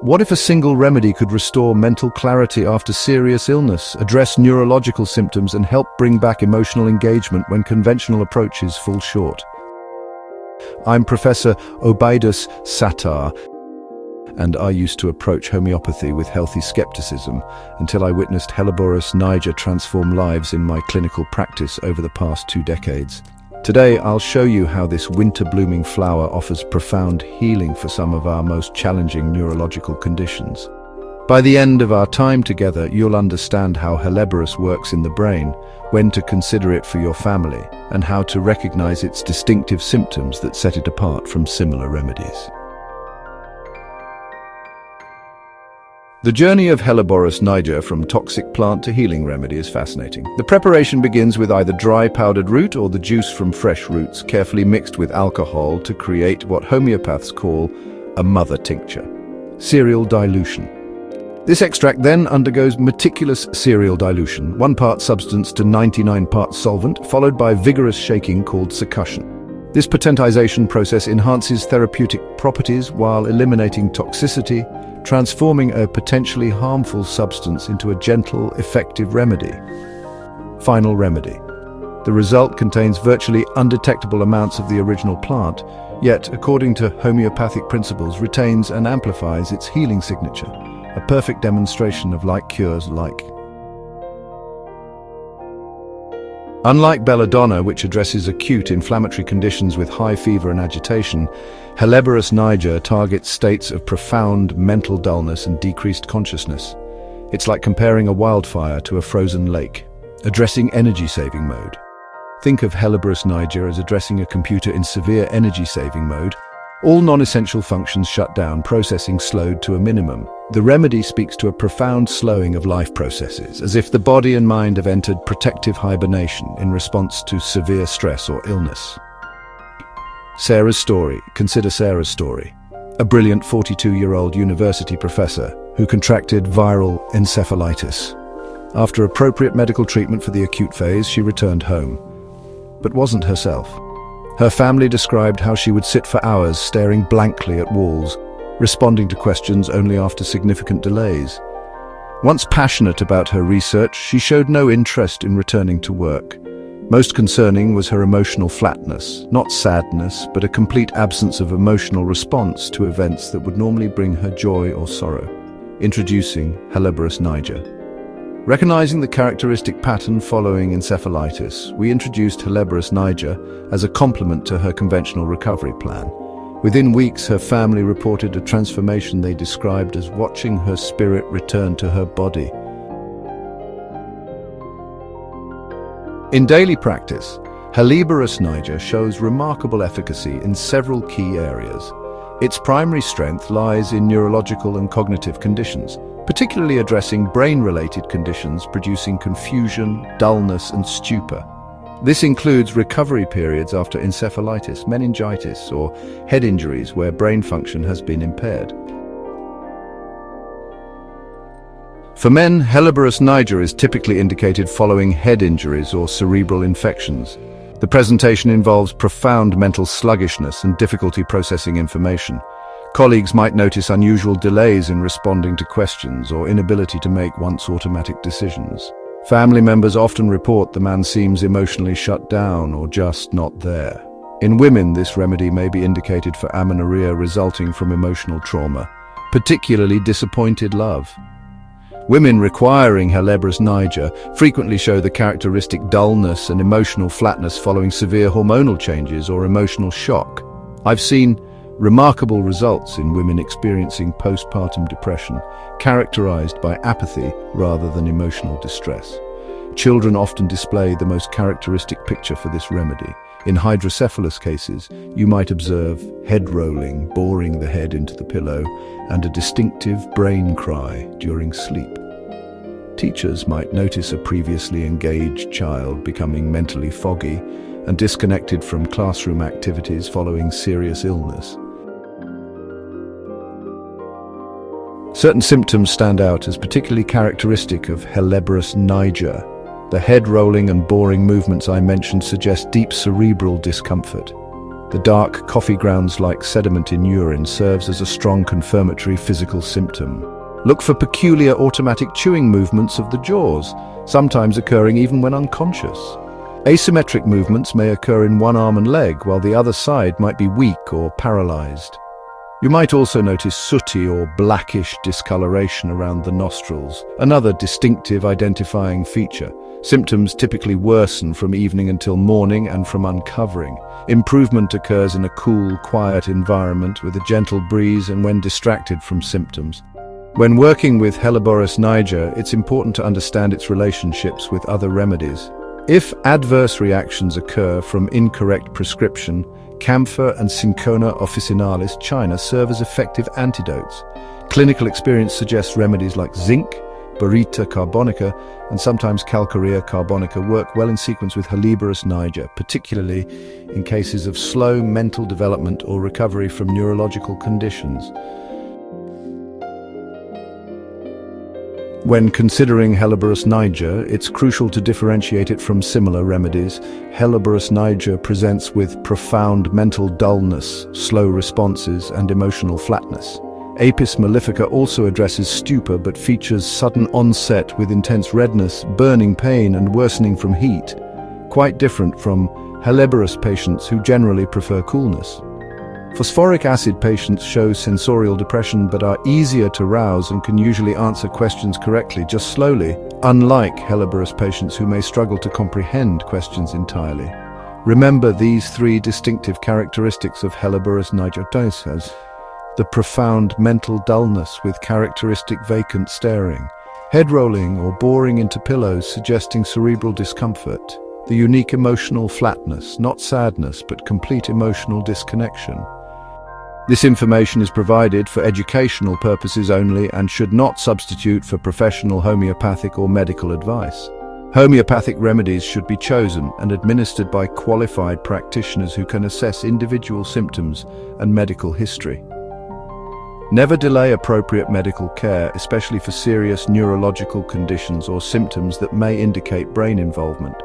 What if a single remedy could restore mental clarity after serious illness, address neurological symptoms, and help bring back emotional engagement when conventional approaches fall short? I'm Professor Obaidus Sattar, and I used to approach homeopathy with healthy skepticism until I witnessed Helleborus Niger transform lives in my clinical practice over the past 2 decades. Today, I'll show you how this winter-blooming flower offers profound healing for some of our most challenging neurological conditions. By the end of our time together, you'll understand how Helleborus works in the brain, when to consider it for your family, and how to recognize its distinctive symptoms that set it apart from similar remedies. The journey of Helleborus Niger from toxic plant to healing remedy is fascinating. The preparation begins with either dry powdered root or the juice from fresh roots, carefully mixed with alcohol to create what homeopaths call a mother tincture. Serial dilution. This extract then undergoes meticulous serial dilution, 1 part substance to 99 parts solvent, followed by vigorous shaking called succussion. This potentization process enhances therapeutic properties while eliminating toxicity, transforming a potentially harmful substance into a gentle, effective remedy. Final remedy. The result contains virtually undetectable amounts of the original plant, yet, according to homeopathic principles, retains and amplifies its healing signature, a perfect demonstration of like cures like. Unlike belladonna, which addresses acute inflammatory conditions with high fever and agitation, Helleborus Niger targets states of profound mental dullness and decreased consciousness. It's like comparing a wildfire to a frozen lake, addressing energy-saving mode. Think of Helleborus Niger as addressing a computer in severe energy-saving mode. All non-essential functions shut down, processing slowed to a minimum. The remedy speaks to a profound slowing of life processes, as if the body and mind have entered protective hibernation in response to severe stress or illness. Sarah's story. Consider Sarah's story. A brilliant 42-year-old university professor who contracted viral encephalitis. After appropriate medical treatment for the acute phase, she returned home, but wasn't herself. Her family described how she would sit for hours staring blankly at walls, responding to questions only after significant delays. Once passionate about her research, she showed no interest in returning to work. Most concerning was her emotional flatness, not sadness, but a complete absence of emotional response to events that would normally bring her joy or sorrow. Introducing Helleborus Niger. Recognizing the characteristic pattern following encephalitis, we introduced Helleborus Niger as a complement to her conventional recovery plan. Within weeks, her family reported a transformation they described as watching her spirit return to her body. In daily practice, Helleborus Niger shows remarkable efficacy in several key areas. Its primary strength lies in neurological and cognitive conditions, particularly addressing brain-related conditions producing confusion, dullness, and stupor. This includes recovery periods after encephalitis, meningitis, or head injuries where brain function has been impaired. For men, Helleborus Niger is typically indicated following head injuries or cerebral infections. The presentation involves profound mental sluggishness and difficulty processing information. Colleagues might notice unusual delays in responding to questions or inability to make once automatic decisions. Family members often report the man seems emotionally shut down or just not there. In women, this remedy may be indicated for amenorrhea resulting from emotional trauma, particularly disappointed love. Women requiring Helleborus Niger frequently show the characteristic dullness and emotional flatness following severe hormonal changes or emotional shock. I've seen remarkable results in women experiencing postpartum depression, characterized by apathy rather than emotional distress. Children often display the most characteristic picture for this remedy. In hydrocephalus cases, you might observe head rolling, boring the head into the pillow, and a distinctive brain cry during sleep. Teachers might notice a previously engaged child becoming mentally foggy and disconnected from classroom activities following serious illness. Certain symptoms stand out as particularly characteristic of Helleborus Niger. The head rolling and boring movements I mentioned suggest deep cerebral discomfort. The dark coffee grounds-like sediment in urine serves as a strong confirmatory physical symptom. Look for peculiar automatic chewing movements of the jaws, sometimes occurring even when unconscious. Asymmetric movements may occur in one arm and leg, while the other side might be weak or paralyzed. You might also notice sooty or blackish discoloration around the nostrils, another distinctive identifying feature. Symptoms typically worsen from evening until morning and from uncovering. Improvement occurs in a cool, quiet environment with a gentle breeze and when distracted from symptoms. When working with Helleborus Niger, it's important to understand its relationships with other remedies. If adverse reactions occur from incorrect prescription, camphor and Cinchona officinalis China serve as effective antidotes. Clinical experience suggests remedies like zinc, Baryta carbonica, and sometimes Calcarea carbonica work well in sequence with Helleborus Niger, particularly in cases of slow mental development or recovery from neurological conditions. When considering Helleborus Niger, it's crucial to differentiate it from similar remedies. Helleborus Niger presents with profound mental dullness, slow responses, and emotional flatness. Apis mellifica also addresses stupor but features sudden onset with intense redness, burning pain, and worsening from heat, quite different from Helleborus patients who generally prefer coolness. Phosphoric acid patients show sensorial depression but are easier to rouse and can usually answer questions correctly, just slowly, unlike Helleborus patients who may struggle to comprehend questions entirely. Remember these three distinctive characteristics of Helleborus Niger: the profound mental dullness with characteristic vacant staring, head rolling or boring into pillows suggesting cerebral discomfort, the unique emotional flatness, not sadness but complete emotional disconnection. This information is provided for educational purposes only and should not substitute for professional homeopathic or medical advice. Homeopathic remedies should be chosen and administered by qualified practitioners who can assess individual symptoms and medical history. Never delay appropriate medical care, especially for serious neurological conditions or symptoms that may indicate brain involvement.